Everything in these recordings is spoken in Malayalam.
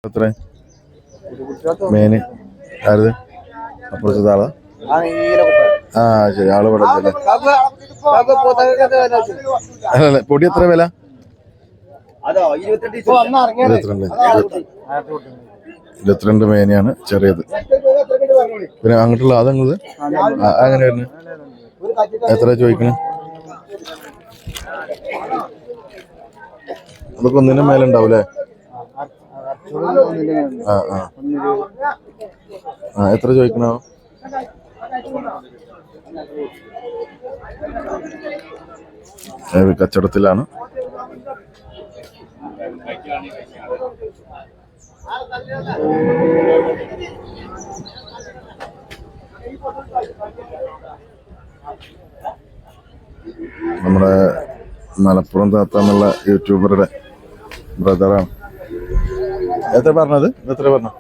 എത്ര മേന് ആരത് അപ്പുറത്തെ താളാ? ആ ശരി, ആള് ഇവിടെ അല്ലല്ലേ. പൊടി എത്ര വില? 22 മേനയാണ് ചെറിയത്. പിന്നെ അങ്ങോട്ടുള്ള അതങ്ങത് അങ്ങനെ വരുന്നത് എത്ര ചോദിക്കണേ? അതൊക്കെ ഒന്നിനും മേലുണ്ടാവും അല്ലേ? എത്ര ചോദിക്കണോ? കച്ചവടത്തിലാണ്. നമ്മുടെ മലപ്പുറം താത്ത എന്നുള്ള യൂട്യൂബറുടെ ബ്രദറാണ്. എത്ര പറഞ്ഞത്? എത്ര പറഞ്ഞു?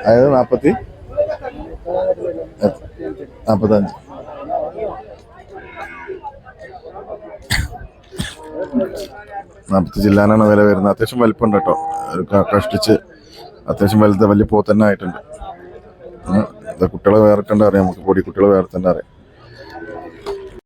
അതായത് 45. ജില്ലാനാണ് വില വരുന്നത്. അത്യാവശ്യം വലിപ്പമുണ്ട് കേട്ടോ. കഷ്ടിച്ച് അത്യാവശ്യം വലുത് വലിയ പോത്തന്നെ ആയിട്ടുണ്ട്. കുട്ടികളെ വേറെ കണ്ട അറിയാം നമുക്ക്. പൊടി കുട്ടികളെ വേറെ തന്നെ അറിയാം.